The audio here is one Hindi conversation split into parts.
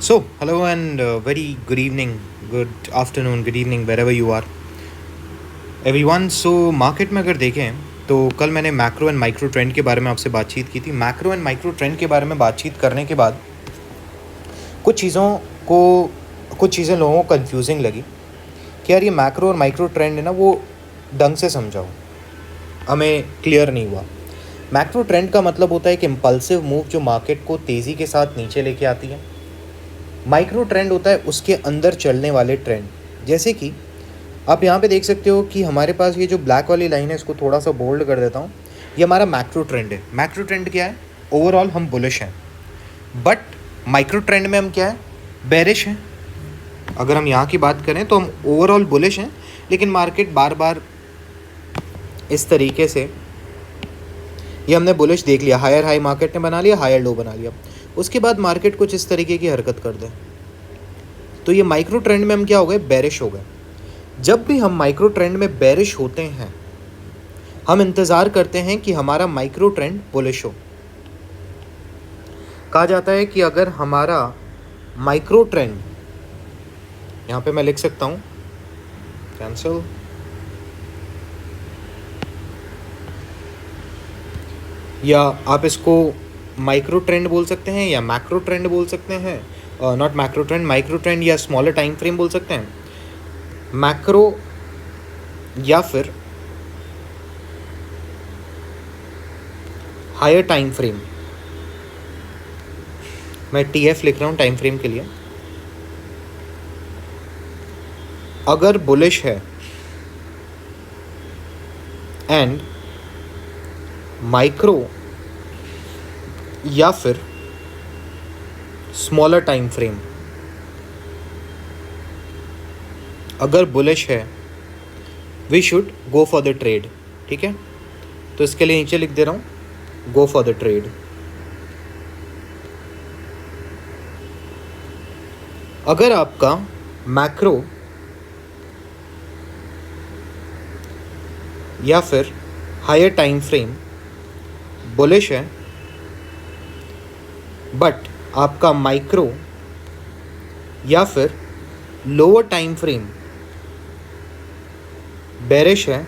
So, hello and very good evening, good afternoon, good evening, wherever you are. Everyone, so market में अगर देखें तो कल मैंने मैक्रो एंड माइक्रो ट्रेंड के बारे में आपसे बातचीत की थी। मैक्रो एंड माइक्रो ट्रेंड के बारे में बातचीत करने के बाद कुछ चीज़ों को कुछ चीज़ें लोगों को कंफ्यूजिंग लगी कि यार ये मैक्रो और माइक्रो ट्रेंड है ना, वो ढंग से समझाओ, हमें क्लियर नहीं हुआ। मैक्रो ट्रेंड का मतलब होता है कि इम्पल्सिव मूव जो मार्केट को तेज़ी के साथ नीचे लेके आती है। माइक्रो ट्रेंड होता है उसके अंदर चलने वाले ट्रेंड, जैसे कि आप यहाँ पे देख सकते हो कि हमारे पास ये जो ब्लैक वाली लाइन है, इसको थोड़ा सा बोल्ड कर देता हूँ। ये हमारा मैक्रो ट्रेंड है। मैक्रो ट्रेंड क्या है? ओवरऑल हम बुलिश हैं, बट माइक्रो ट्रेंड में हम क्या है? बेरिश हैं। अगर हम यहाँ की बात करें तो हम ओवरऑल बुलिश हैं, लेकिन मार्केट बार बार इस तरीके से, ये हमने बुलिश देख लिया, हायर हाई मार्केट ने बना लिया, हायर लो बना लिया, उसके बाद मार्केट कुछ इस तरीके की हरकत कर दे, तो ये माइक्रो ट्रेंड में हम क्या हो गए? बेरिश हो गए। जब भी हम माइक्रो ट्रेंड में बेरिश होते हैं, हम इंतज़ार करते हैं कि हमारा माइक्रो ट्रेंड बुलिश हो। कहा जाता है कि अगर हमारा माइक्रो ट्रेंड, यहाँ पे मैं लिख सकता हूँ कैंसिल, या आप इसको माइक्रो ट्रेंड बोल सकते हैं या मैक्रो ट्रेंड बोल सकते हैं, not macro trend, micro trend या स्मॉलर टाइम फ्रेम बोल सकते हैं, मैक्रो या फिर हायर टाइम फ्रेम। मैं TF लिख रहा हूँ टाइम फ्रेम के लिए। अगर बुलिश है एंड माइक्रो या फिर स्मॉलर टाइम फ्रेम अगर बुलिश है, we should go for the trade. ठीक है, तो इसके लिए नीचे लिख दे रहा हूँ, गो फॉर द ट्रेड। अगर आपका मैक्रो या फिर हायर टाइम फ्रेम बुलिश है, बट आपका माइक्रो या फिर लोअर टाइम फ्रेम बेरिश है,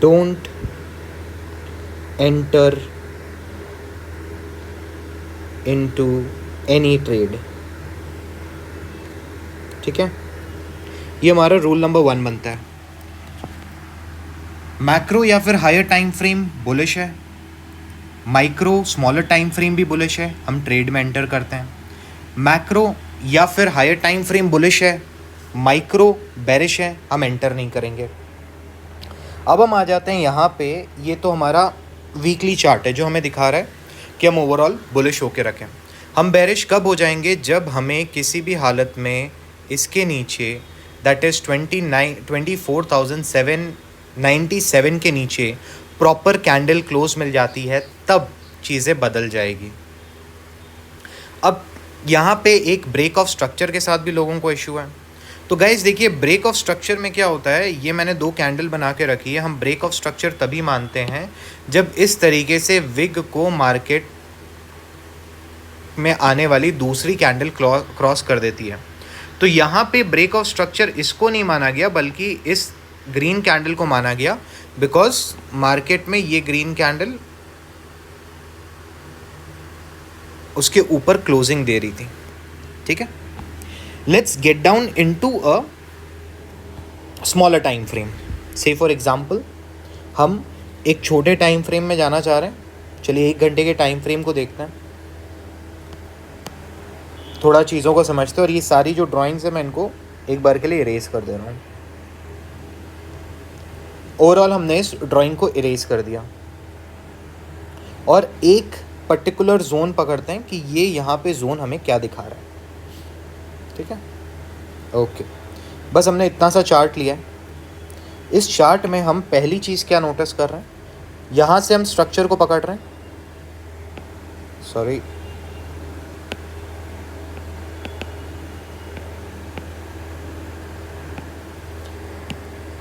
don't enter into any trade. ठीक है, ये हमारा रूल नंबर 1 बनता है। मैक्रो या फिर हायर टाइम फ्रेम बुलिश है, माइक्रो स्मॉलर टाइम फ्रेम भी बुलिश है, हम ट्रेड में एंटर करते हैं। मैक्रो या फिर हायर टाइम फ्रेम बुलिश है, माइक्रो बेरिश है, हम एंटर नहीं करेंगे। अब हम आ जाते हैं यहाँ पे, ये तो हमारा वीकली चार्ट है जो हमें दिखा रहा है कि हम ओवरऑल बुलिश होके रखें। हम बेरिश कब हो जाएंगे? जब हमें किसी भी हालत में इसके नीचे, दैट इज़ 24,797 के नीचे प्रॉपर कैंडल क्लोज मिल जाती है, तब चीज़ें बदल जाएगी। अब यहाँ पे एक ब्रेक ऑफ स्ट्रक्चर के साथ भी लोगों को इशू है। तो गाइज देखिए, ब्रेक ऑफ स्ट्रक्चर में क्या होता है, ये मैंने 2 कैंडल बना के रखी है। हम ब्रेक ऑफ स्ट्रक्चर तभी मानते हैं जब इस तरीके से विग को मार्केट में आने वाली दूसरी कैंडल क्रॉस कर देती है। तो यहाँ पे ब्रेक ऑफ स्ट्रक्चर इसको नहीं माना गया, बल्कि इस ग्रीन कैंडल को माना गया, बिकॉज मार्केट में ये ग्रीन कैंडल उसके ऊपर क्लोजिंग दे रही थी। ठीक है, let's get down into a smaller time frame. से फॉर एग्जांपल हम एक छोटे टाइम फ्रेम में जाना चाह रहे हैं। चलिए 1 घंटे के टाइम फ्रेम को देखते हैं, थोड़ा चीज़ों को समझते हैं। और ये सारी जो ड्राइंग्स है मैं इनको एक बार के लिए इरेज कर दे रहा हूँ। ओवरऑल हमने इस ड्राइंग को इरेज कर दिया और एक पर्टिकुलर जोन पकड़ते हैं कि ये यहाँ पे जोन हमें क्या दिखा रहा है। ठीक है, ओके, बस हमने इतना सा चार्ट लिया है। इस चार्ट में हम पहली चीज़ क्या नोटिस कर रहे हैं, यहाँ से हम स्ट्रक्चर को पकड़ रहे हैं, सॉरी,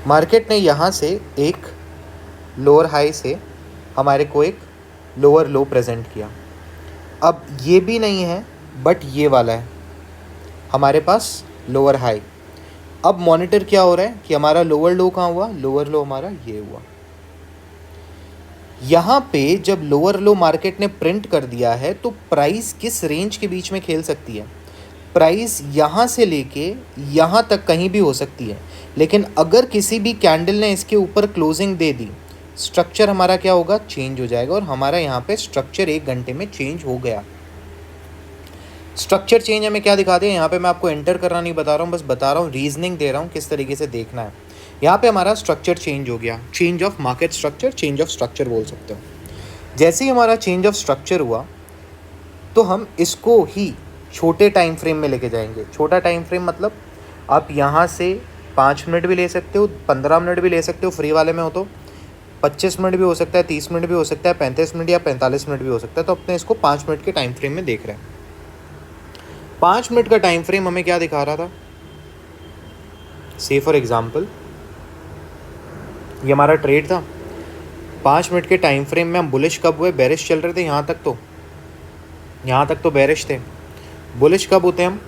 मार्केट ने यहाँ से एक लोअर हाई से हमारे को एक लोअर लो प्रेजेंट किया। अब ये भी नहीं है, बट ये वाला है हमारे पास लोअर हाई। अब मॉनिटर क्या हो रहा है कि हमारा लोअर लो कहाँ हुआ, लोअर लो हमारा ये हुआ। यहाँ पे जब लोअर लो मार्केट ने प्रिंट कर दिया है तो प्राइस किस रेंज के बीच में खेल सकती है, प्राइस यहाँ से लेके यहाँ तक कहीं भी हो सकती है। लेकिन अगर किसी भी कैंडल ने इसके ऊपर क्लोजिंग दे दी, स्ट्रक्चर हमारा क्या होगा, चेंज हो जाएगा। और हमारा यहाँ पे स्ट्रक्चर 1 घंटे में चेंज हो गया। स्ट्रक्चर चेंज हमें क्या दिखा दिया, यहाँ पे मैं आपको एंटर करना नहीं बता रहा हूँ, बस बता रहा हूँ, रीजनिंग दे रहा हूँ किस तरीके से देखना है। यहाँ पे हमारा स्ट्रक्चर चेंज हो गया, change of market structure, change of structure बोल सकते हो। जैसे ही हमारा चेंज ऑफ स्ट्रक्चर हुआ तो हम इसको ही छोटे टाइम फ्रेम में लेके जाएंगे। छोटा टाइम फ्रेम मतलब आप यहाँ से 5 मिनट भी ले सकते हो, 15 मिनट भी ले सकते हो, फ्री वाले में हो तो 25 मिनट भी हो सकता है, 30 मिनट भी हो सकता है, 35 मिनट या 45 मिनट भी हो सकता है। तो अपने इसको 5 मिनट के टाइम फ्रेम में देख रहे हैं। 5 मिनट का टाइम फ्रेम हमें क्या दिखा रहा था, से फॉर एग्जाम्पल ये हमारा ट्रेड था। 5 मिनट के टाइम फ्रेम में हम बुलिश कब हुए, बेरिश चल रहे थे, यहाँ तक तो बेरिश थे। बुलिश कब होते हैं हम,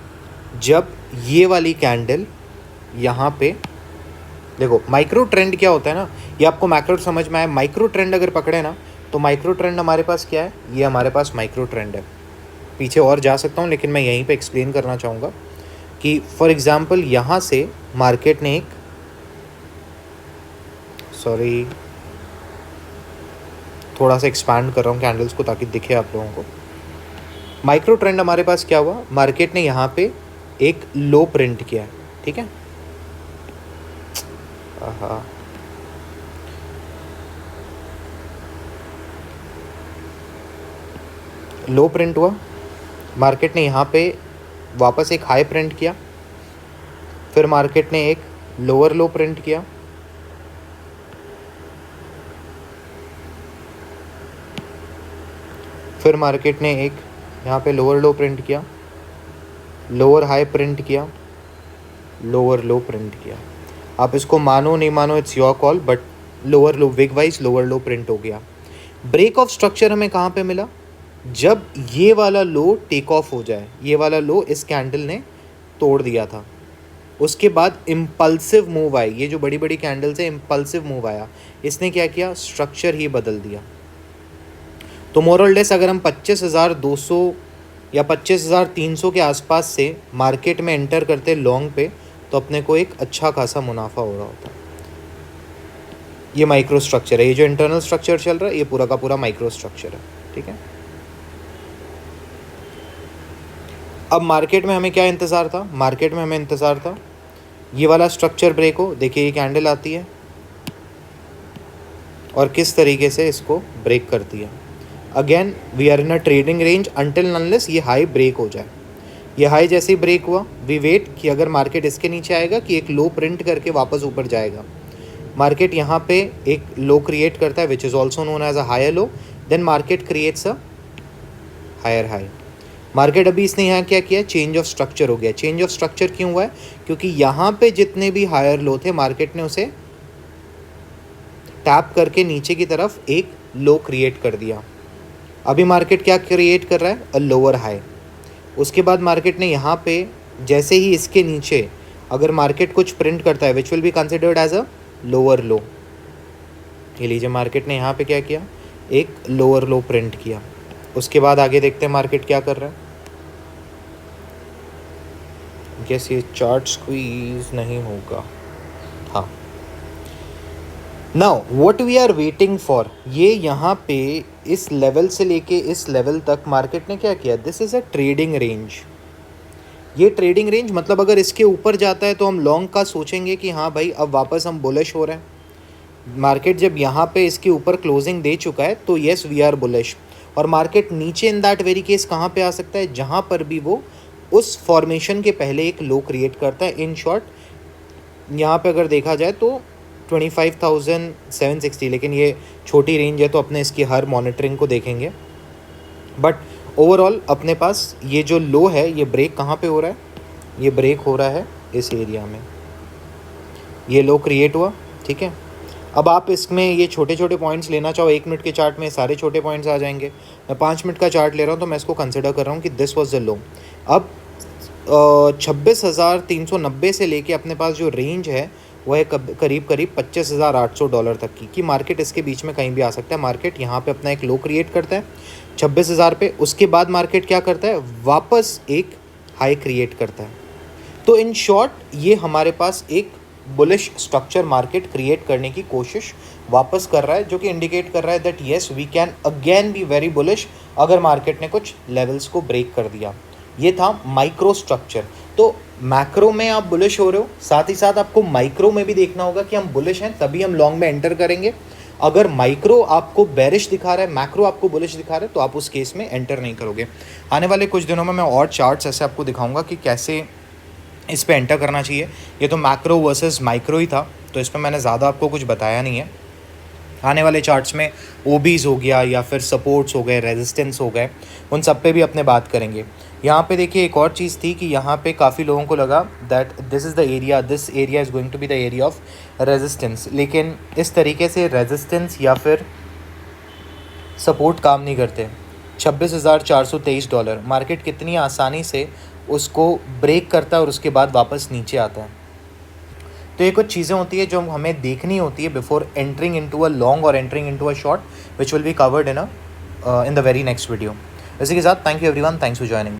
जब ये वाली कैंडल यहाँ पे, देखो माइक्रो ट्रेंड क्या होता है ना, ये आपको मैक्रो समझ में आया। माइक्रो ट्रेंड अगर पकड़े ना तो माइक्रो ट्रेंड हमारे पास क्या है, ये हमारे पास माइक्रो ट्रेंड है। पीछे और जा सकता हूँ लेकिन मैं यहीं पे एक्सप्लेन करना चाहूँगा कि फॉर एग्जांपल यहाँ से मार्केट ने थोड़ा सा एक्सपैंड कर रहा हूँ कैंडल्स को ताकि दिखे आप लोगों को। माइक्रो ट्रेंड हमारे पास क्या हुआ, मार्केट ने यहाँ पे एक लो प्रिंट किया है, ठीक है। लो प्रिंट हुआ, मार्केट ने यहाँ पे वापस एक हाई प्रिंट किया, फिर मार्केट ने एक लोअर लो प्रिंट किया, फिर मार्केट ने एक यहाँ पे लोअर लो प्रिंट किया, लोअर हाई प्रिंट किया, लोअर लो प्रिंट किया। आप इसको मानो नहीं मानो, it's your call, but lower low wick wise lower low print हो गया। ब्रेक ऑफ स्ट्रक्चर हमें कहाँ पे मिला, जब ये वाला लो टेक ऑफ हो जाए। ये वाला लो इस कैंडल ने तोड़ दिया था, उसके बाद इम्पल्सिव मूव आई। ये जो बड़ी बड़ी कैंडल्स है, इम्पल्सिव मूव आया, इसने क्या किया, स्ट्रक्चर ही बदल दिया। तो मोरल लेस अगर हम 25,200 या 25,300 के आसपास से मार्केट में एंटर करते लॉन्ग पे, तो अपने को एक अच्छा खासा मुनाफा हो रहा होता। ये माइक्रो स्ट्रक्चर है, ये जो इंटरनल स्ट्रक्चर चल रहा है ये पूरा का पूरा माइक्रो स्ट्रक्चर है, ठीक है। अब मार्केट में हमें क्या इंतज़ार था, मार्केट में हमें इंतज़ार था ये वाला स्ट्रक्चर ब्रेक हो। देखिए ये कैंडल आती है और किस तरीके से इसको ब्रेक करती है। Again we are in a trading range until unless ये हाई ब्रेक हो जाए। ये हाई जैसे ही ब्रेक हुआ, वी वेट कि अगर मार्केट इसके नीचे आएगा कि एक लो प्रिंट करके वापस ऊपर जाएगा। मार्केट यहाँ पे एक लो क्रिएट करता है which is also known as a higher low, then market creates a higher high. Market अभी इसने यहाँ क्या किया, चेंज ऑफ स्ट्रक्चर हो गया। चेंज ऑफ स्ट्रक्चर क्यों हुआ है, क्योंकि यहाँ पे जितने भी हायर लो थे मार्केट ने उसे टैप करके नीचे की तरफ एक लो क्रिएट कर दिया। अभी मार्केट क्या क्रिएट कर रहा है, अ लोअर हाई। उसके बाद मार्केट ने यहाँ पे जैसे ही इसके नीचे अगर मार्केट कुछ प्रिंट करता है which will be considered as a lower low. ये लीजिए मार्केट ने यहाँ पे क्या किया, एक लोअर लो प्रिंट किया। उसके बाद आगे देखते हैं मार्केट क्या कर रहा है। गेस ये चार्ट स्क्वीज नहीं होगा, हाँ। Now what we are waiting for, ये यहाँ पे इस लेवल से लेके इस लेवल तक मार्केट ने क्या किया, this is a trading range. ये ट्रेडिंग रेंज मतलब अगर इसके ऊपर जाता है तो हम लॉन्ग का सोचेंगे कि हाँ भाई अब वापस हम बुलिश हो रहे हैं। मार्केट जब यहाँ पे इसके ऊपर क्लोजिंग दे चुका है तो येस वी आर बुलिश। और मार्केट नीचे इन दैट वेरी केस कहाँ पे आ सकता है, जहाँ पर भी वो उस फॉर्मेशन के पहले एक लो क्रिएट करता है। इन शॉर्ट यहाँ पे अगर देखा जाए तो 25,760, लेकिन ये छोटी रेंज है तो अपने इसकी हर मॉनिटरिंग को देखेंगे। बट ओवरऑल अपने पास ये जो लो है ये ब्रेक कहाँ पे हो रहा है, ये ब्रेक हो रहा है इस एरिया में। ये लो क्रिएट हुआ, ठीक है। अब आप इसमें ये छोटे छोटे पॉइंट्स लेना चाहो 1 मिनट के चार्ट में, सारे छोटे पॉइंट्स आ जाएंगे। मैं 5 मिनट का चार्ट ले रहा हूँ तो मैं इसको कंसिडर कर रहा हूँ कि दिस वॉज द लो। अब 26,390 से लेके अपने पास जो रेंज है वो है करीब करीब $25,800 तक की मार्केट इसके बीच में कहीं भी आ सकता है। मार्केट यहाँ पे अपना एक लो क्रिएट करता है 26,000 पे, उसके बाद मार्केट क्या करता है, वापस एक हाई क्रिएट करता है। तो इन शॉर्ट ये हमारे पास एक बुलिश स्ट्रक्चर मार्केट क्रिएट करने की कोशिश वापस कर रहा है, जो कि इंडिकेट कर रहा है that yes we can again be very bullish अगर मार्केट ने कुछ लेवल्स को ब्रेक कर दिया। ये था माइक्रो स्ट्रक्चर। तो मैक्रो में आप बुलिश हो रहे हो, साथ ही साथ आपको माइक्रो में भी देखना होगा कि हम बुलिश हैं, तभी हम लॉन्ग में एंटर करेंगे। अगर माइक्रो आपको बेरिश दिखा रहा है, मैक्रो आपको बुलिश दिखा रहा है, तो आप उस केस में एंटर नहीं करोगे। आने वाले कुछ दिनों में मैं और चार्ट्स ऐसे आपको दिखाऊंगा कि कैसे इस पे एंटर करना चाहिए। ये तो मैक्रो वर्सेस माइक्रो ही था, तो इस पर मैंने ज़्यादा आपको कुछ बताया नहीं है। आने वाले चार्ट्स में ओबीज हो गया या फिर सपोर्ट्स हो गए, रेजिस्टेंस हो गए, उन सब पे भी अपने बात करेंगे। यहाँ पे देखिए एक और चीज़ थी कि यहाँ पे काफ़ी लोगों को लगा that this area is going to be the area of resistance, लेकिन इस तरीके से रेजिस्टेंस या फिर सपोर्ट काम नहीं करते। $26,423 मार्केट कितनी आसानी से उसको ब्रेक करता है और उसके बाद वापस नीचे आता है। तो ये कुछ चीज़ें होती है जो हमें देखनी होती है before entering into a long और entering into a short, which will be covered in the very next video. इसी के साथ thank you everyone, thanks for joining.